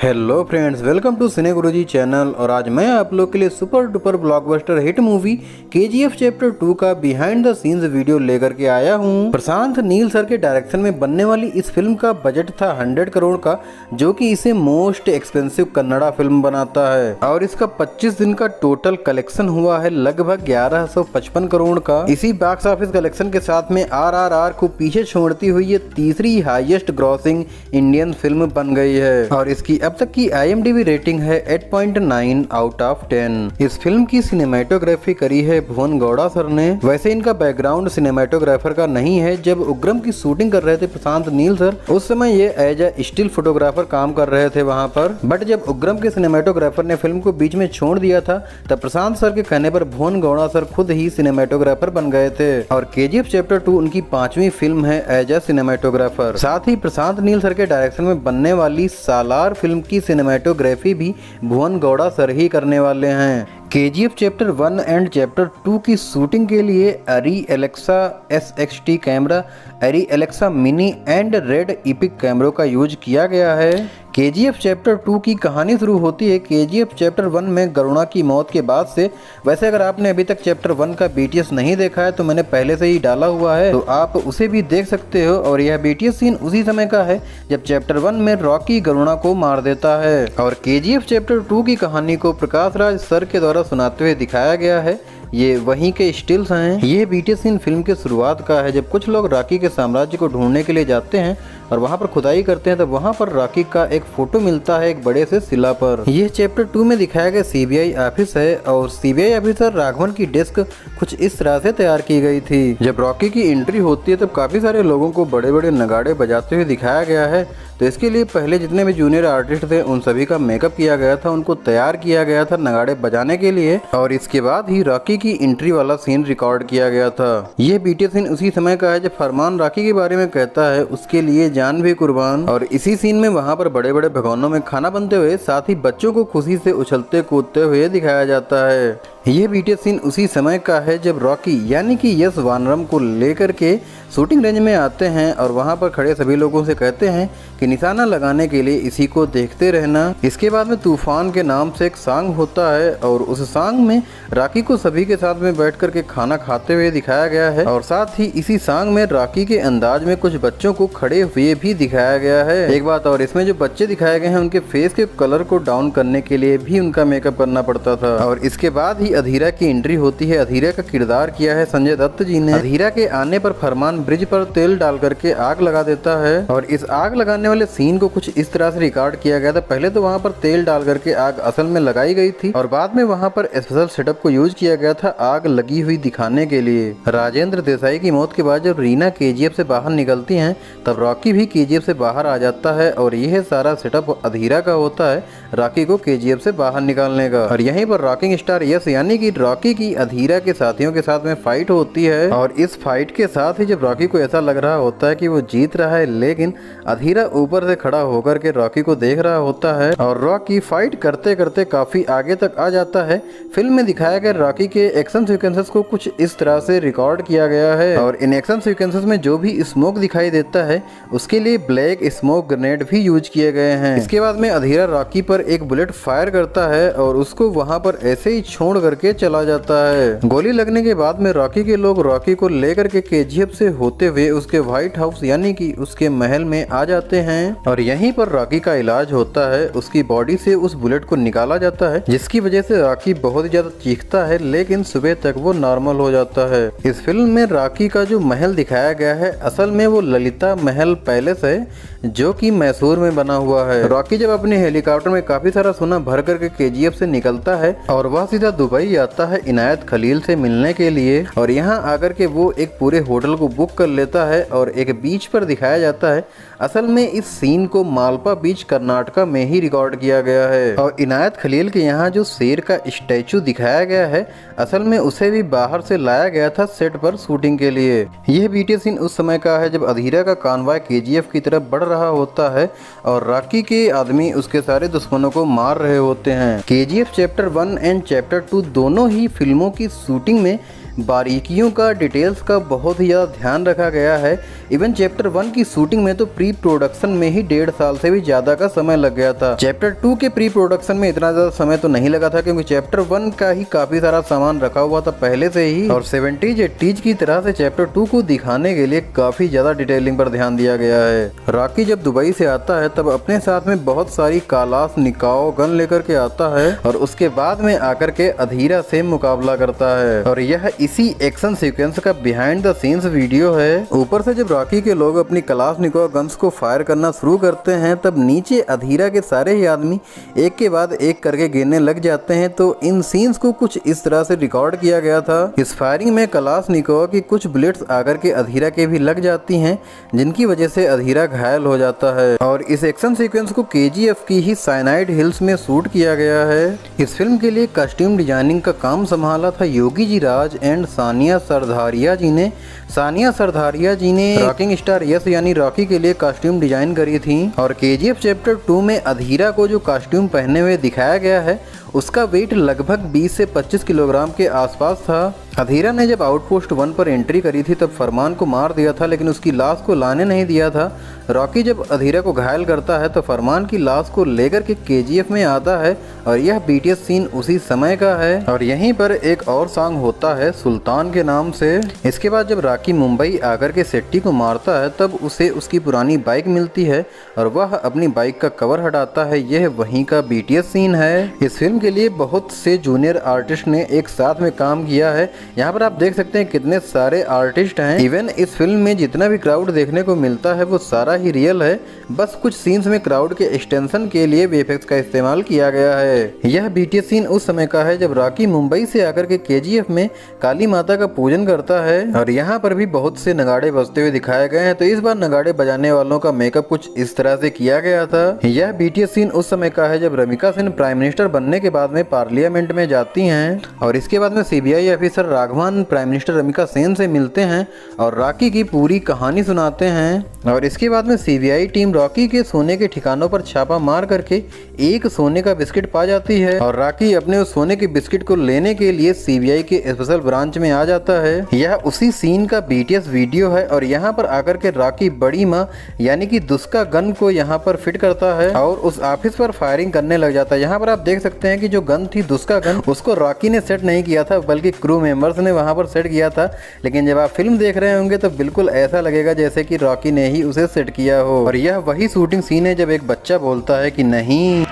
Hello friends, welcome to cine Guruji channel. और आज मैं आप लोग के लिए super duper blockbuster hit movie KGF chapter 2 का बिहाइंड द सीन्स वीडियो लेकर के आया हूं। प्रशांत नील सर के डायरेक्शन में बनने वाली इस फिल्म का बजट था 100 करोड़ का, जो कि इसे मोस्ट एक्सपेंसिव कन्नड़ा फिल्म बनाता है। और इसका 25 दिन का टोटल कलेक्शन हुआ है लगभग 1155 करोड़ का। इसी बॉक्स ऑफिस कलेक्शन के साथ में RRR को पीछे छोड़ती हुई ये तीसरी हाईएस्ट ग्रॉसिंग इंडियन फिल्म बन गई है। और इसकी अब तक की IMDb रेटिंग है 8.9 आउट ऑफ 10। इस फिल्म की सिनेमेटोग्राफी करी है भुवन गौड़ा सर ने। वैसे इनका बैकग्राउंड सिनेमेटोग्राफर का नहीं है। जब उग्रम की शूटिंग कर रहे थे प्रशांत नील सर, उस समय ये एज ए स्टिल फोटोग्राफर काम कर रहे थे वहाँ पर। बट जब उग्रम के सिनेमेटोग्राफर ने फिल्म को बीच में छोड़ दिया था, तब प्रशांत सर के कहने पर भुवन गौड़ा सर खुद ही सिनेमेटोग्राफर बन गए थे। और KGF चैप्टर 2 उनकी 5वीं फिल्म है एज ए सिनेमेटोग्राफर। साथ ही प्रशांत नील सर के डायरेक्शन में बनने वाली सालार फिल्म की सिनेमेटोग्राफी भी भुवन गौड़ा सर ही करने वाले हैं। KGF चैप्टर 1 एंड चैप्टर 2 की शूटिंग के लिए अरी एलेक्सा SXT कैमरा, अरी Alexa mini and red EPIC कैमरों का यूज किया गया है। KGF चैप्टर 2 की कहानी शुरू होती है KGF चैप्टर 1 में गरुणा की मौत के बाद से। वैसे अगर आपने अभी तक चैप्टर 1 का BTS नहीं देखा है तो मैंने पहले से ही डाला हुआ है, तो आप उसे भी देख सकते हो। और यह BTS सीन उसी समय का है जब चैप्टर 1 में रॉकी गरुणा को मार देता है। और KGF चैप्टर 2 की कहानी को प्रकाश राज सर के द्वारा सुनाते हुए दिखाया गया है। ये वहीं के स्टिल्स हैं। ये BTS सीन फिल्म के शुरुआत का है, जब कुछ लोग रॉकी के साम्राज्य को ढूंढने के लिए जाते हैं और वहाँ पर खुदाई करते हैं, तब वहाँ पर रॉकी का एक फोटो मिलता है एक बड़े से शिला पर। यह चैप्टर 2 में दिखाया गया CBI ऑफिस है। और CBI ऑफिसर राघवन की डेस्क कुछ इस तरह से तैयार की गई थी। जब रॉकी की एंट्री होती है तब काफी सारे लोगों को बड़े बड़े नगाड़े बजाते हुए दिखाया गया है। तो इसके लिए पहले जितने भी जूनियर आर्टिस्ट थे उन सभी का मेकअप किया गया था, उनको तैयार किया गया था नगाड़े बजाने के लिए। और इसके बाद ही रॉकी की एंट्री वाला सीन रिकॉर्ड किया गया था। यह BTS सीन उसी समय का है जब फरमान रॉकी के बारे में कहता है उसके लिए जान भी कुर्बान। और इसी सीन में वहाँ पर बड़े बड़े भगोनों में खाना बनते हुए, साथ ही बच्चों को खुशी से उछलते कूदते हुए दिखाया जाता है। यह BTS सीन उसी समय का है जब रॉकी यानी कि यश वानरम को लेकर के शूटिंग रेंज में आते हैं और वहां पर खड़े सभी लोगों से कहते हैं कि निशाना लगाने के लिए इसी को देखते रहना। इसके बाद में तूफान के नाम से एक सॉन्ग होता है और उस सॉन्ग में रॉकी को सभी के साथ में बैठ करके खाना खाते हुए दिखाया गया है। और साथ ही इसी सॉन्ग में रॉकी के अंदाज में कुछ बच्चों को खड़े हुए भी दिखाया गया है। एक बात और, इसमें जो बच्चे दिखाए गए हैं उनके फेस के कलर को डाउन करने के लिए भी उनका मेकअप करना पड़ता था। और इसके बाद ही अधीरा की एंट्री होती है। अधीरा का किरदार किया है संजय दत्त जी ने। अधीरा के आने पर फरमान ब्रिज पर तेल डाल करके आग लगा देता है। और इस आग लगाने वाले सीन को कुछ इस तरह से रिकॉर्ड किया गया था। पहले तो वहाँ पर तेल डाल करके आग असल में लगाई गई थी और बाद में वहाँ पर स्पेशल सेटअप को यूज किया गया था आग लगी हुई दिखाने के लिए। राजेंद्र देसाई की मौत के बाद जब रीना KGF से बाहर निकलती हैं, तब रॉकी भी KGF से बाहर आ जाता है। और यह सारा सेटअप अधीरा का होता है रॉकी को KGF से बाहर निकालने का। और यहीं पर रॉकिंग स्टार यस यानी कि रॉकी की अधीरा के साथियों के साथ में फाइट होती है। और इस फाइट के साथ ही जब रॉकी को ऐसा लग रहा होता है कि वो जीत रहा है, लेकिन अधीरा ऊपर से खड़ा होकर के रॉकी को देख रहा होता है और रॉकी फाइट करते करते काफी आगे तक आ जाता है। फिल्म में दिखाया गया रॉकी के एक्शन सीक्वेंसेस को कुछ इस तरह से रिकॉर्ड किया गया है। और इन एक्शन सीक्वेंसेस में जो भी स्मोक दिखाई देता है उसके लिए ब्लैक स्मोक ग्रेनेड भी यूज किए गए हैं। इसके बाद में अधीरा रॉकी पर एक बुलेट फायर करता है और उसको वहां पर ऐसे ही छोड़ करके चला जाता है। गोली लगने के बाद में रॉकी के लोग रॉकी को लेकर के KGF से होते हुए उसके व्हाइट हाउस यानी कि उसके महल में आ जाते हैं। और यहीं पर रॉकी का इलाज होता है। उसकी बॉडी से उस बुलेट को निकाला जाता है, जिसकी वजह से रॉकी बहुत ही ज्यादा चीखता है, लेकिन सुबह तक वो नॉर्मल हो जाता है। इस फिल्म में रॉकी का जो महल दिखाया गया है असल में वो ललिता महल पैलेस है, जो कि मैसूर में बना हुआ है। रॉकी जब अपने हेलीकॉप्टर में काफी सारा सोना भर करके KGF से निकलता है और वह सीधा दुबई आता है इनायत खलील से मिलने के लिए। और यहाँ आकर के वो एक पूरे होटल को बुक कर लेता है और एक बीच पर दिखाया जाता है। असल में इस सीन को मालपा बीच कर्नाटका में ही रिकॉर्ड किया गया है। और इनायत खलील के यहाँ जो शेर का स्टैचू दिखाया गया है असल में उसे भी बाहर से लाया गया था सेट पर शूटिंग के लिए। यह BTS सीन उस समय का है जब अधीरा का कानवाय KGF की तरफ बढ़ रहा होता है और रॉकी के आदमी उसके सारे दुश्मनों को मार रहे होते हैं। KGF चैप्टर 1 एंड चैप्टर 2 दोनों ही फिल्मों की शूटिंग में बारीकियों का, डिटेल्स का बहुत ही ज़्यादा ध्यान रखा गया है। इवन चैप्टर 1 की शूटिंग में तो प्री प्रोडक्शन में ही 1.5 साल से भी ज़्यादा का समय लग गया था। चैप्टर 2 के प्री प्रोडक्शन में इतना ज़्यादा समय तो नहीं लगा था, क्योंकि चैप्टर 1 का ही काफ़ी सारा सामान रखा हुआ था पहले से ही, और 70s 80s की तरह से चैप्टर 2 को दिखाने के लिए काफ़ी ज़्यादा डिटेलिंग पर ध्यान दिया गया है। रॉकी जब दुबई से आता है तब अपने साथ में बहुत सारी कालाश्निकोव गन लेकर के आता है, और उसके बाद में आकर के अधीरा से मुकाबला करता है। और यह इसी एक्शन सीक्वेंस का बिहाइंड द सीन्स वीडियो है। ऊपर से जब रॉकी के लोग अपनी कालाश्निकोव गन्स को फायर करना शुरू करते हैं, तब नीचे अधीरा के सारे ही आदमी एक के बाद एक करके गिरने लग जाते हैं। तो इन सीन्स को कुछ इस तरह से रिकॉर्ड किया गया था। इस फायरिंग में कालाश्निकोव की कुछ बुलेट्स आकर के अधीरा के भी लग जाती हैं, जिनकी वजह से अधीरा घायल हो जाता है। और इस एक्शन सीक्वेंस को KGF की ही साइनाइड हिल्स में शूट किया गया है। इस फिल्म के लिए कॉस्ट्यूम डिजाइनिंग का काम संभाला था योगी जी राज एंड सानिया सरधारिया जी ने। सानिया सरधारिया जी ने रॉकिंग स्टार यस यानी रॉकी के लिए कॉस्ट्यूम डिजाइन करी थी। और KGF चैप्टर 2 में अधीरा को जो कॉस्ट्यूम पहने हुए दिखाया गया है, उसका वेट लगभग 20 से 25 किलोग्राम के आसपास था। अधीरा ने जब आउटपोस्ट 1 पर एंट्री करी थी तब फरमान को मार दिया था, लेकिन उसकी लाश को लाने नहीं दिया था। रॉकी जब अधीरा को घायल करता है तो फरमान की लाश को लेकर के KGF में आता है, और यह BTS सीन उसी समय का है। और यहीं पर एक और सॉन्ग होता है सुल्तान के नाम से। इसके बाद जब रॉकी मुंबई आकर के सेट्टी को मारता है तब उसे उसकी पुरानी बाइक मिलती है, और वह अपनी बाइक का कवर हटाता है। यह वहीं का BTS सीन है। इस फिल्म के लिए बहुत से जूनियर आर्टिस्ट ने एक साथ में काम किया है। यहाँ पर आप देख सकते हैं कितने सारे आर्टिस्ट हैं। इवन इस फिल्म में जितना भी क्राउड देखने को मिलता है वो सारा ही रियल है, बस कुछ सीन्स में क्राउड के एक्सटेंशन के लिए VFX का इस्तेमाल किया गया है। यह BTS सीन उस समय का है जब रॉकी मुंबई से आकर के KGF में काली माता का पूजन करता है, और यहाँ पर भी बहुत से नगाड़े बजते हुए दिखाए गए हैं। तो इस बार नगाड़े बजाने वालों का मेकअप कुछ इस तरह से किया गया था। यह BTS सीन उस समय का है जब रमिका सेन प्राइम मिनिस्टर बनने के बाद में पार्लियामेंट में जाती हैं, और इसके बाद में CBI officer Raghavan prime minister Ramika Sen से मिलते हैं और रॉकी की पूरी कहानी सुनाते हैं। और इसके बाद में CBI टीम रॉकी के सोने के ठिकानों पर छापा मार करके एक सोने का बिस्किट पा जाती है, और रॉकी अपने उस सोने के बिस्किट को लेने के लिए CBI के स्पेशल ब्रांच में आ जाता है। यह उसी सीन का BTS वीडियो है, और यहाँ पर आकर के रॉकी बड़ी माँ यानी कि दुस्का गन को यहाँ पर फिट करता है और उस ऑफिस पर फायरिंग करने लग जाता है। यहाँ पर आप देख सकते हैं कि जो गन थी दुस्का गन, उसको रॉकी ने सेट नहीं किया था, बल्कि क्रू मेंबर्स ने वहाँ पर सेट किया था। लेकिन जब आप फिल्म देख रहे होंगे तो बिल्कुल ऐसा लगेगा जैसे कि रॉकी ने ही उसे सेट किया हो। और यह वही शूटिंग सीन है जब एक बच्चा बोलता है कि नहीं।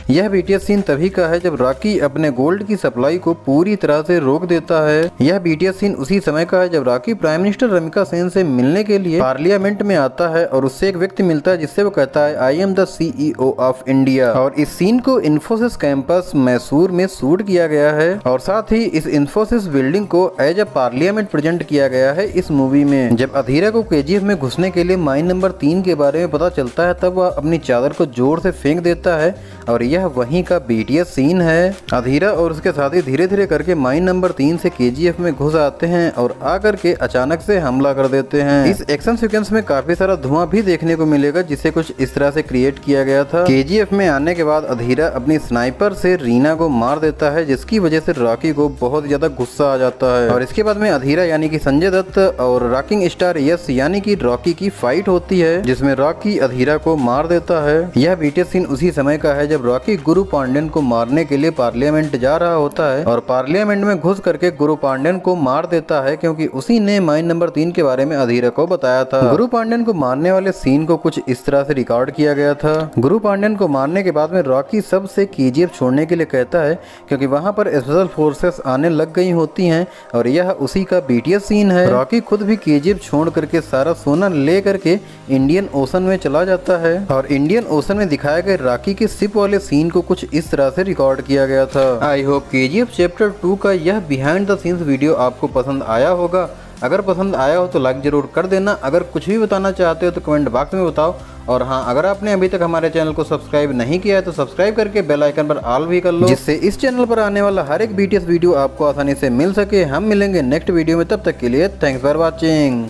यह BTS सीन तभी का है जब रॉकी अपने गोल्ड की सप्लाई को पूरी तरह से रोक देता है। यह BTS सीन उसी समय का है जब Rocky prime minister Ramika Sen से मिलने के लिए पार्लियामेंट में आता है, और उससे एक व्यक्ति मिलता है जिससे वो कहता है I am the CEO of India. और इस सीन को इन्फोसिस कैंपस मैसूर में शूट किया गया है, और साथ ही इस इन्फोसिस बिल्डिंग को एज अ पार्लियामेंट प्रेजेंट किया गया है इस मूवी में। जब अधीरा को KGF में घुसने के लिए माइन नंबर 3 के बारे में पता चलता है तब वह अपनी चादर को जोर से फेंक देता है, और यह वहीं का BTS सीन है। अधीरा और उसके साथी धीरे धीरे करके माइन नंबर 3 से KGF में घुस आते हैं और आकर के अचानक से हमला कर देते हैं। इस एक्शन सीक्वेंस में काफी सारा धुआं भी देखने को मिलेगा, जिसे कुछ इस तरह से क्रिएट किया गया था। KGF में आने के बाद अधीरा अपनी स्नाइपर से रीना को मार देता है, जिसकी वजह से रॉकी को बहुत ज्यादा गुस्सा आ जाता है। और इसके बाद में अधीरा यानी कि संजय दत्त और रॉकिंग स्टार यस यानी कि रॉकी की फाइट होती है, जिसमें रॉकी अधीरा को मार देता है। यह BTS सीन उसी समय का है जब रॉकी गुरु पांड्यन को मारने के लिए पार्लियामेंट जा रहा होता है, और पार्लियामेंट में घुस करके गुरु पांड्यन को मार देता है, क्योंकि उसी ने माइन नंबर 3 के बारे में अधीरा को बताया था। गुरु पांड्यन को मारने वाले सीन को कुछ इस तरह से रिकॉर्ड किया गया था। गुरु पांड्यन को मारने के बाद में रॉकी सबसे KGF छोड़ने के लिए कहता है, क्योंकि वहां पर स्पेशल फोर्सेस आने लग गई होती हैं, और यह उसी का BTS सीन है। रॉकी खुद भी KGF छोड़ करके सारा सोना ले करके इंडियन ओशन में चला जाता है, और इंडियन ओशन में दिखाए गए रॉकी के शिप वाले सीन को कुछ इस तरह से रिकॉर्ड किया गया था। आई होप KGF चैप्टर 2 का यह बिहाइंड द सीन्स वीडियो आपको पसंद आया होगा। अगर पसंद आया हो तो लाइक जरूर कर देना। अगर कुछ भी बताना चाहते हो तो कमेंट बॉक्स में बताओ। और हाँ, अगर आपने अभी तक हमारे चैनल को सब्सक्राइब नहीं किया है तो सब्सक्राइब करके बेल आइकन पर ऑल भी कर लो, जिससे इस चैनल पर आने वाला हर एक BTS वीडियो आपको आसानी से मिल सके। हम मिलेंगे नेक्स्ट वीडियो में, तब तक के लिए थैंक्स फॉर वॉचिंग।